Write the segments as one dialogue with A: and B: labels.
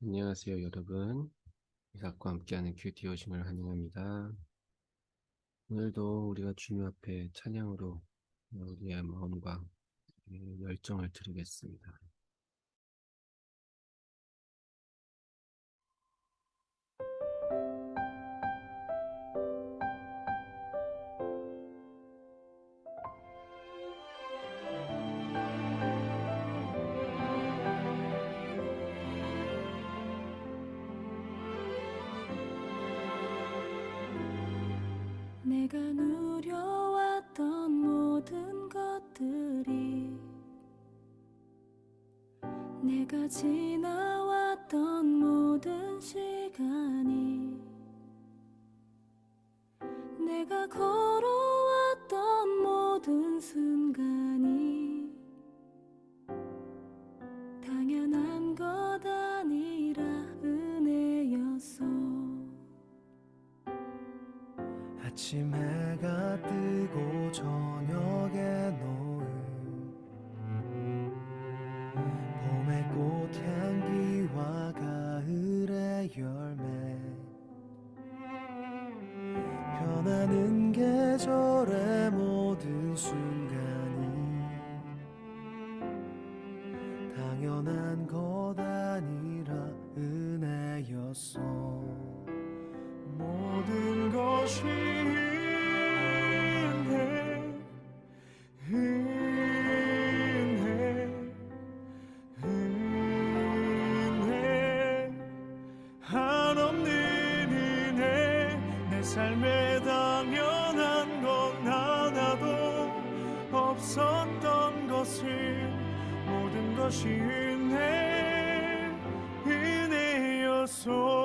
A: 안녕하세요, 여러분. 이삭과 함께하는 큐티 오심을 환영합니다. 오늘도 우리가 주님 앞에 찬양으로 우리의 마음과 열정을 드리겠습니다.
B: 내가 누려왔던 모든 것들이 내가 지나왔던 모든 시간이 내가 걸어왔던 모든 순간이 당연한 것 아니라 은혜였어.
C: 아침 해가 뜨고 저녁에 노을, 봄의 꽃향기와 가을의 열매, 변하는 계절의 모든 순간이 당연한 것 아니라 은혜였어. 모든 것이 은혜 한없는 은혜. 내 삶에 당연한 건 하나도 없었던 것을 모든 것이 은혜였소.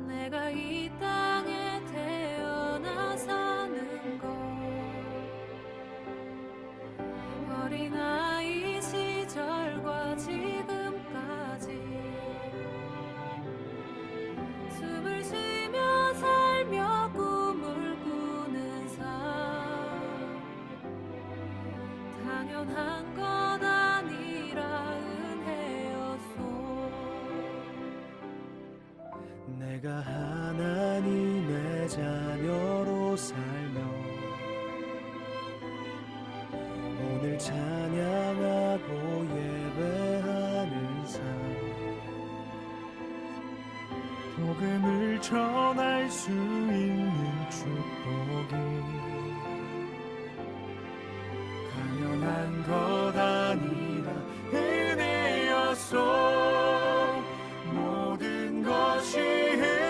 B: 내가 이 땅에 태어나 사는 것, 어린아이 시절과 지금까지 숨을 쉬며 살며 꿈을 꾸는 삶, 당연한 것 아니라 은혜였소.
C: 내가 하나님의 자녀로 살며 오늘 찬양하고 예배하는 삶, 복음을 전할 수 있는 축복이 당연한 것 아니라 은혜였소. 모든 것이 은혜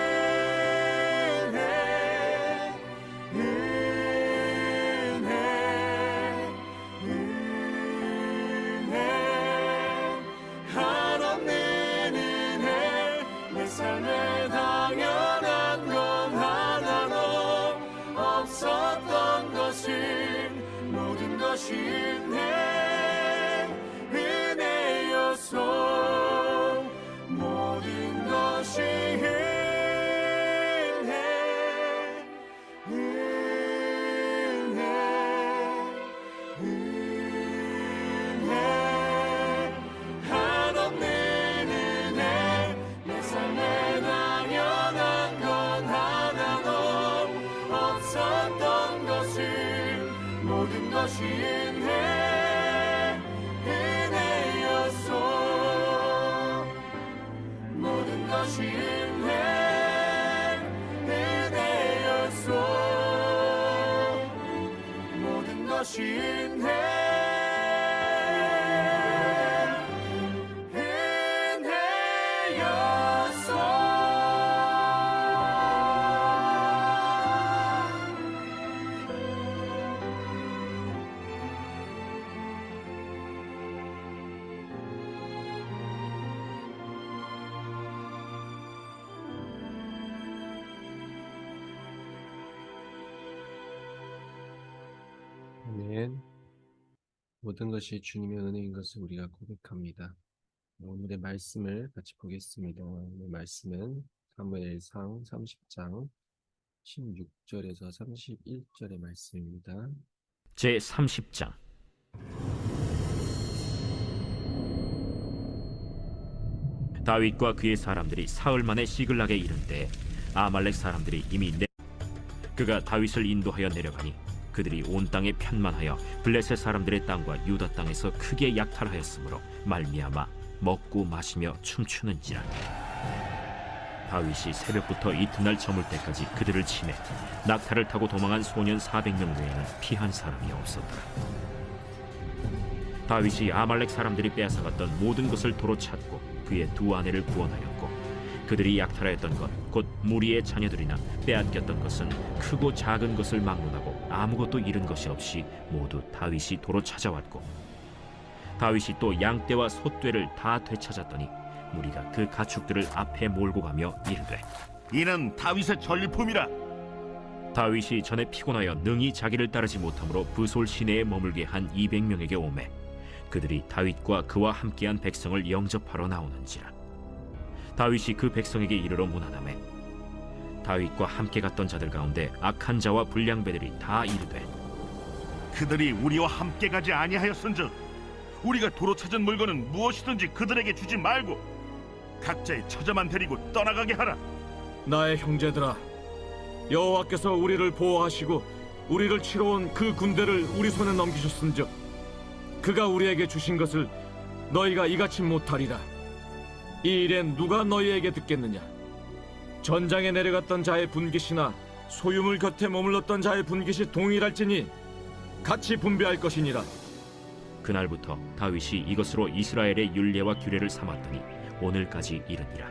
C: 한없는 은혜. 내 삶에 당연한 건 하나도 없었던 것을 모든 것이 은혜였소. 모든 것이 은혜 한없는 은혜. 내 삶에 당연한 건 하나도 없었던 것을 모든 것이 은혜였소. 모든 것이 은혜였소. 모든 것이 은혜였소.
A: 모든 것이 주님의 은혜인 것을 우리가 고백합니다. 오늘의 말씀을 같이 보겠습니다. 오늘 말씀은 사무엘상 30장 16절에서 31절의 말씀입니다.
D: 제 30장. 다윗과 그의 사람들이 사흘 만에 시글락에 이른 때에 아말렉 사람들이 이미 그가 다윗을 인도하여 내려가니 그들이 온 땅에 편만하여 블레셋 사람들의 땅과 유다 땅에서 크게 약탈하였으므로 말미암아 먹고 마시며 춤추는지라. 다윗이 새벽부터 이튿날 저물 때까지 그들을 치매 낙타를 타고 도망한 소년 400명 외에는 피한 사람이 없었더라. 다윗이 아말렉 사람들이 빼앗아갔던 모든 것을 도로 찾고 그의 두 아내를 구원하였고 그들이 약탈하였던 것 곧 무리의 자녀들이나 빼앗겼던 것은 크고 작은 것을 막론하고 아무것도 잃은 것이 없이 모두 다윗이 도로 찾아왔고 다윗이 또 양떼와 소떼를 다 되찾았더니 무리가 그 가축들을 앞에 몰고 가며 이르되
C: 이는 다윗의 전리품이라.
D: 다윗이 전에 피곤하여 능히 자기를 따르지 못하므로 브솔 시내에 머물게 한 200명에게 오매 그들이 다윗과 그와 함께한 백성을 영접하러 나오는지라. 다윗이 그 백성에게 이르러 문하다매 다윗과 함께 갔던 자들 가운데 악한 자와 불량배들이 다 이르되
C: 그들이 우리와 함께 가지 아니하였은즉 우리가 도로 찾은 물건은 무엇이든지 그들에게 주지 말고 각자의 처자만 데리고 떠나가게 하라.
E: 나의 형제들아, 여호와께서 우리를 보호하시고 우리를 치러 온 그 군대를 우리 손에 넘기셨은즉 그가 우리에게 주신 것을 너희가 이같이 못하리라. 이 일엔 누가 너희에게 듣겠느냐? 전장에 내려갔던 자의 분깃이나 소유물 곁에 머물렀던 자의 분깃이 동일할지니 같이 분배할 것이니라.
D: 그날부터 다윗이 이것으로 이스라엘의 율례와 규례를 삼았더니 오늘까지 이르니라.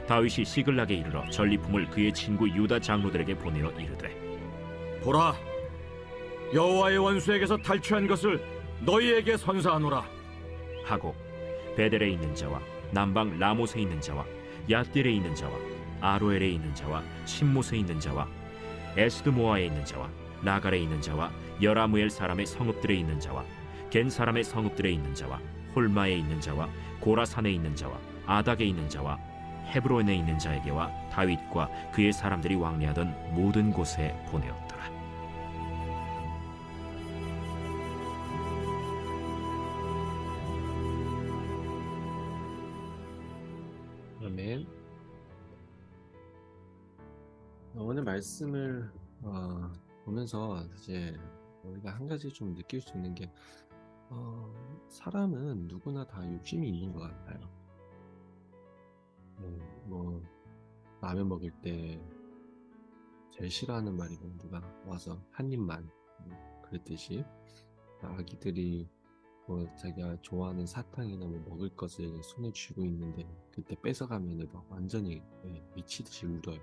D: 다윗이 시글락에 이르러 전리품을 그의 친구 유다 장로들에게 보내어 이르되
E: 보라, 여호와의 원수에게서 탈취한 것을 너희에게 선사하노라.
D: 하고 베델에 있는 자와 남방 라못에 있는 자와 얏딜에 있는 자와 아로엘에 있는 자와 신못에 있는 자와 에스드모아에 있는 자와 라갈에 있는 자와 여라무엘 사람의 성읍들에 있는 자와 겐 사람의 성읍들에 있는 자와 홀마에 있는 자와 고라산에 있는 자와 아닥에 있는 자와 헤브론에 있는 자에게와 다윗과 그의 사람들이 왕래하던 모든 곳에 보내었더라.
A: 아멘. 오늘 말씀을 보면서 이제 우리가 한 가지 좀 느낄 수 있는 게 사람은 누구나 다 욕심이 있는 것 같아요. 뭐 라면 먹을 때 제일 싫어하는 말이 누가 와서 한 입만 그랬듯이 아기들이 뭐 자기가 좋아하는 사탕이나 뭐 먹을 것을 손에 쥐고 있는데 그때 뺏어가면 막 완전히 미치듯이 울어요.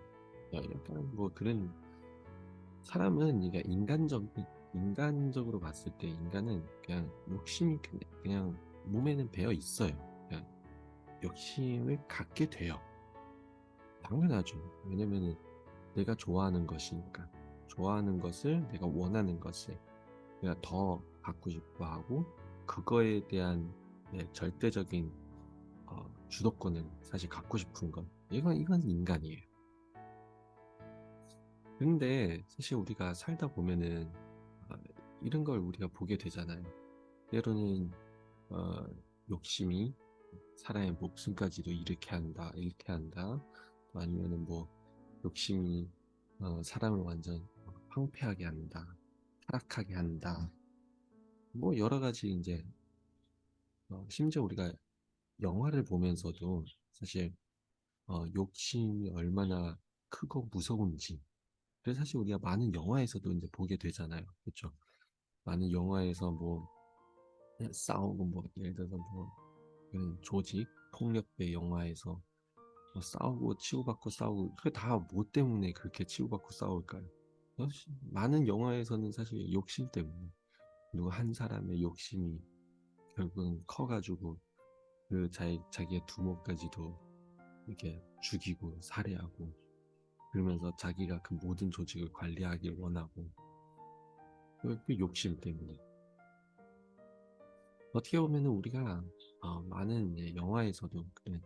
A: 약간 뭐 그런 사람은 그러니까 인간적으로 봤을 때 인간은 그냥 욕심이 그냥 몸에는 배어 있어요. 그냥 욕심을 갖게 돼요. 당연하죠. 왜냐면은 내가 좋아하는 것이니까 좋아하는 것을 내가 원하는 것을 내가 더 갖고 싶어 하고 그거에 대한 절대적인 주도권을 사실 갖고 싶은 건 이건 인간이에요. 근데 사실 우리가 살다 보면은 이런 걸 우리가 보게 되잖아요. 때로는 욕심이 사람의 목숨까지도 이렇게 한다. 또 아니면은 뭐 욕심이 사람을 완전 황폐하게 한다, 타락하게 한다. 뭐 여러 가지 이제 심지어 우리가 영화를 보면서도 사실 욕심이 얼마나 크고 무서운지. 그래서 사실 우리가 많은 영화에서도 이제 보게 되잖아요. 그렇죠? 많은 영화에서 뭐 싸우고 뭐 예를 들어서 뭐 그런 조직 폭력배 영화에서 뭐 싸우고 치고받고 싸우고 그게 다 뭐 때문에 그렇게 치고받고 싸울까요? 많은 영화에서는 사실 욕심 때문에 누구 한 사람의 욕심이 결국은 커가지고 그 자기의 두목까지도 이렇게 죽이고 살해하고 그러면서 자기가 그 모든 조직을 관리하길 원하고 그 욕심 때문에 어떻게 보면은 우리가 많은 이제 영화에서도 그런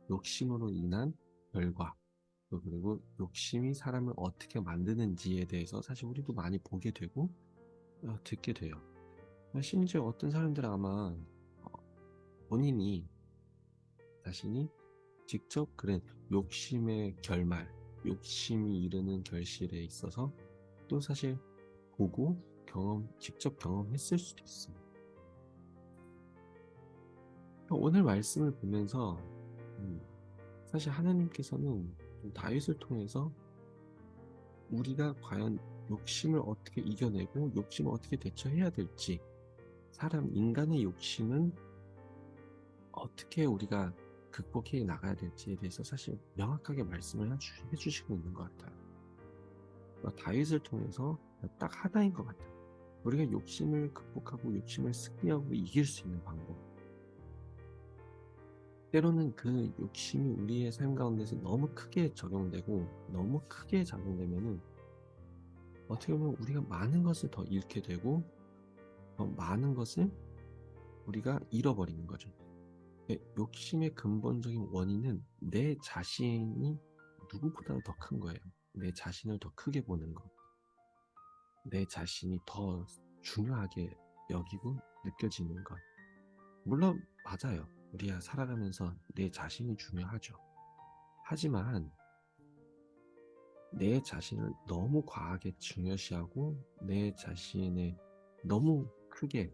A: 욕심으로 인한 결과, 또 그리고 욕심이 사람을 어떻게 만드는지에 대해서 사실 우리도 많이 보게 되고 듣게 돼요. 심지어 어떤 사람들은 아마 어, 본인이 자신이 직접 그런 욕심의 결말, 욕심이 이르는 결실에 있어서 또 사실 보고 직접 경험했을 수도 있어. 오늘 말씀을 보면서 음, 사실 하나님께서는 좀 다윗을 통해서 우리가 과연 욕심을 어떻게 이겨내고 욕심을 어떻게 대처해야 될지, 인간의 욕심은 어떻게 우리가 극복해 나가야 될지에 대해서 사실 명확하게 말씀을 해주시고 있는 것 같아요. 다윗을 통해서 딱 하나인 것 같아요. 우리가 욕심을 극복하고 욕심을 승리하고 이길 수 있는 방법. 때로는 그 욕심이 우리의 삶 가운데서 너무 크게 적용되고 너무 크게 작용되면은 어떻게 보면 우리가 많은 것을 더 잃게 되고 더 많은 것을 우리가 잃어버리는 거죠. 욕심의 근본적인 원인은 내 자신이 누구보다 더 큰 거예요. 내 자신을 더 크게 보는 것. 내 자신이 더 중요하게 여기고 느껴지는 것. 물론 맞아요. 우리가 살아가면서 내 자신이 중요하죠. 하지만 내 자신을 너무 과하게 중요시하고 내 자신을 너무 크게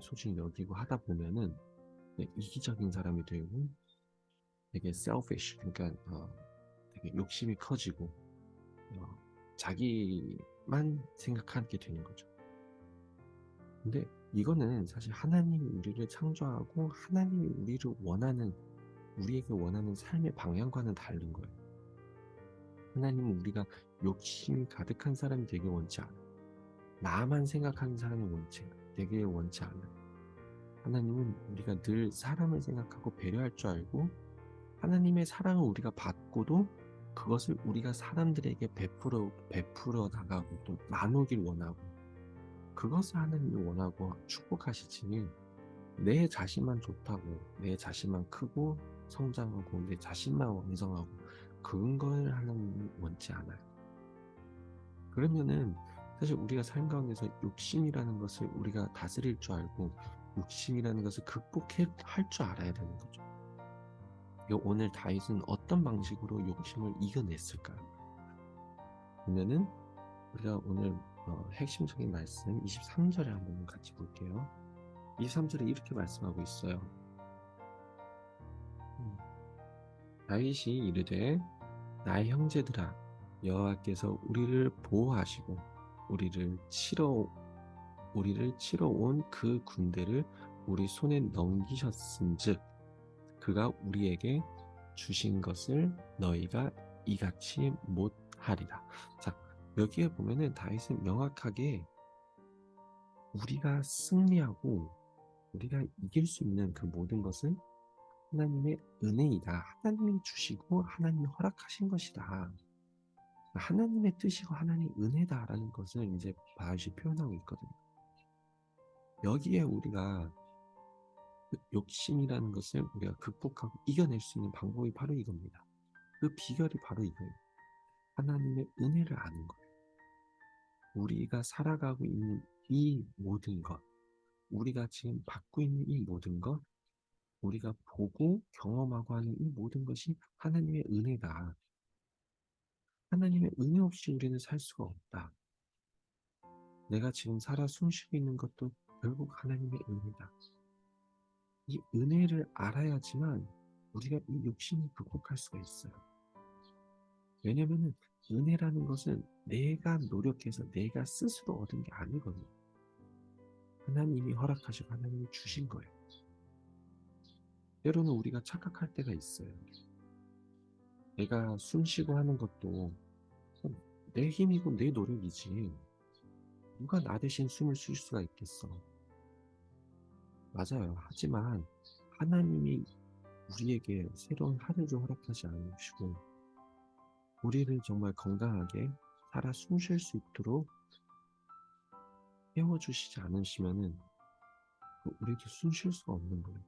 A: 소중히 여기고 하다 보면은 이기적인 사람이 되고 되게 selfish, 그러니까 되게 욕심이 커지고 자기만 생각하게 되는 거죠. 근데 이거는 사실 하나님이 우리를 창조하고 하나님이 우리에게 원하는 삶의 방향과는 다른 거예요. 하나님은 우리가 욕심이 가득한 사람이 되길 원치 않아요. 나만 생각하는 사람이 되길 원치 않아요. 하나님은 우리가 늘 사람을 생각하고 배려할 줄 알고 하나님의 사랑을 우리가 받고도 그것을 우리가 사람들에게 베풀어 나가고 또 나누길 원하고 그것을 하나님이 원하고 축복하시지 내 자신만 좋다고 내 자신만 크고 성장하고 내 자신만 왕성하고 그런 걸 하나님이 원치 않아요. 그러면은 사실 우리가 삶 가운데서 욕심이라는 것을 우리가 다스릴 줄 알고 욕심이라는 것을 극복할 줄 알아야 되는 거죠. 오늘 다윗은 어떤 방식으로 욕심을 이겨냈을까요? 보면은 우리가 오늘 핵심적인 말씀 23절에 한번 같이 볼게요. 23절에 이렇게 말씀하고 있어요. 다윗이 이르되 나의 형제들아 여호와께서 우리를 보호하시고 우리를 치러 온 그 군대를 우리 손에 넘기셨은즉 그가 우리에게 주신 것을 너희가 이같이 못하리라. 자, 여기에 보면은 다윗은 명확하게 우리가 승리하고 우리가 이길 수 있는 그 모든 것은 하나님의 은혜이다. 하나님이 주시고 하나님이 허락하신 것이다. 하나님의 뜻이고 하나님의 은혜다라는 것을 이제 다윗이 표현하고 있거든요. 여기에 우리가 욕심이라는 것을 우리가 극복하고 이겨낼 수 있는 방법이 바로 이겁니다. 그 비결이 바로 이거예요. 하나님의 은혜를 아는 거예요. 우리가 살아가고 있는 이 모든 것, 우리가 지금 받고 있는 이 모든 것, 우리가 보고 경험하고 하는 이 모든 것이 하나님의 은혜다. 하나님의 은혜 없이 우리는 살 수가 없다. 내가 지금 살아 숨쉬고 있는 것도 결국 하나님의 은혜다. 이 은혜를 알아야지만 우리가 이 욕심을 극복할 수가 있어요. 왜냐면은 은혜라는 것은 내가 노력해서 내가 스스로 얻은 게 아니거든요. 하나님이 허락하시고 하나님이 주신 거예요. 때로는 우리가 착각할 때가 있어요. 내가 숨 쉬고 하는 것도 내 힘이고 내 노력이지. 누가 나 대신 숨을 쉴 수가 있겠어. 맞아요. 하지만 하나님이 우리에게 새로운 하루를 허락하지 않으시고 우리를 정말 건강하게 살아 숨 쉴 수 있도록 깨워주시지 않으시면은 우리도 숨 쉴 수가 없는 거예요.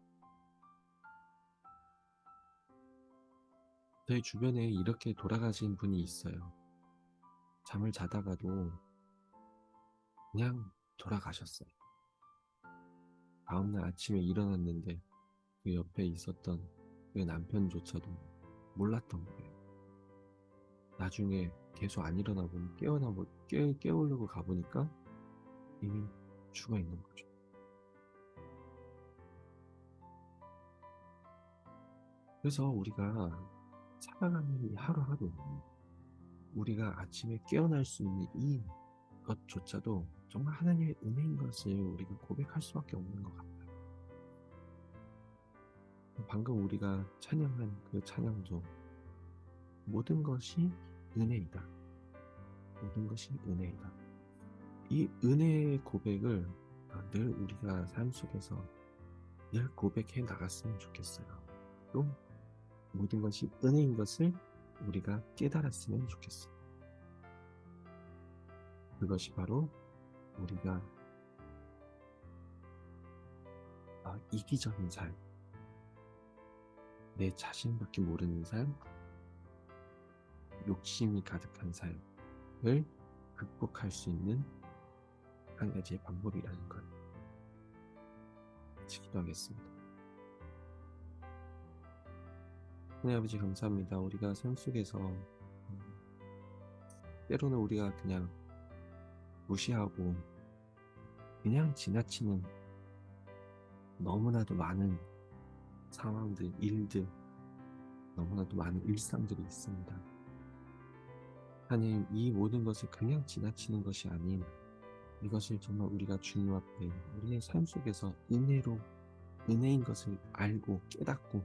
A: 저희 주변에 이렇게 돌아가신 분이 있어요. 잠을 자다가도 그냥 돌아가셨어요. 다음날 아침에 일어났는데 그 옆에 있었던 그 남편조차도 몰랐던 거예요. 나중에 계속 안 일어나 보니 깨우려고 가보니까 이미 죽어 있는 거죠. 그래서 우리가 살아가는 이 하루하루, 우리가 아침에 깨어날 수 있는 이 것조차도 정말 하나님의 은혜인 것을 우리가 고백할 수밖에 없는 것 같아요. 방금 우리가 찬양한 그 찬양도 모든 것이 은혜이다. 모든 것이 은혜이다. 이 은혜의 고백을 늘 우리가 삶 속에서 늘 고백해 나갔으면 좋겠어요. 또 모든 것이 은혜인 것을 우리가 깨달았으면 좋겠어요. 그것이 바로 우리가 이기적인 삶, 내 자신밖에 모르는 삶, 욕심이 가득한 삶을 극복할 수 있는 한 가지의 방법이라는 걸 같이 기도하겠습니다. 하나님 아버지 감사합니다. 우리가 삶 속에서 때로는 우리가 그냥 무시하고 그냥 지나치는 너무나도 많은 상황들, 일들, 너무나도 많은 일상들이 있습니다. 하나님, 이 모든 것을 그냥 지나치는 것이 아닌 이것을 정말 우리가 주님 앞에 우리의 삶 속에서 은혜인 것을 알고 깨닫고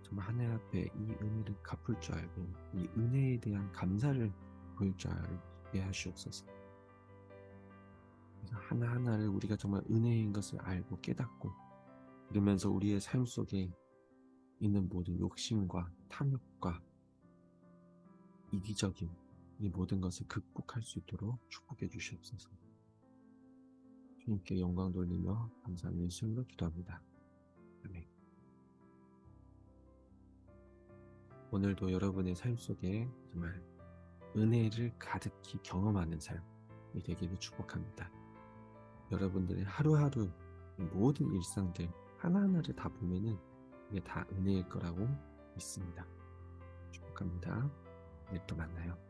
A: 정말 하나님 앞에 이 은혜를 갚을 줄 알고 이 은혜에 대한 감사를 보일 줄 알게 하시옵소서. 그래서 하나하나를 우리가 정말 은혜인 것을 알고 깨닫고 그러면서 우리의 삶 속에 있는 모든 욕심과 탐욕과 이기적인 이 모든 것을 극복할 수 있도록 축복해 주시옵소서. 주님께 영광 돌리며 감사하는 예수님으로 기도합니다. 아멘. 오늘도 여러분의 삶 속에 정말 은혜를 가득히 경험하는 삶이 되기를 축복합니다. 여러분들의 하루하루 모든 일상들 하나하나를 다 보면은 이게 다 은혜일 거라고 믿습니다. 축복합니다. 내일 또 만나요.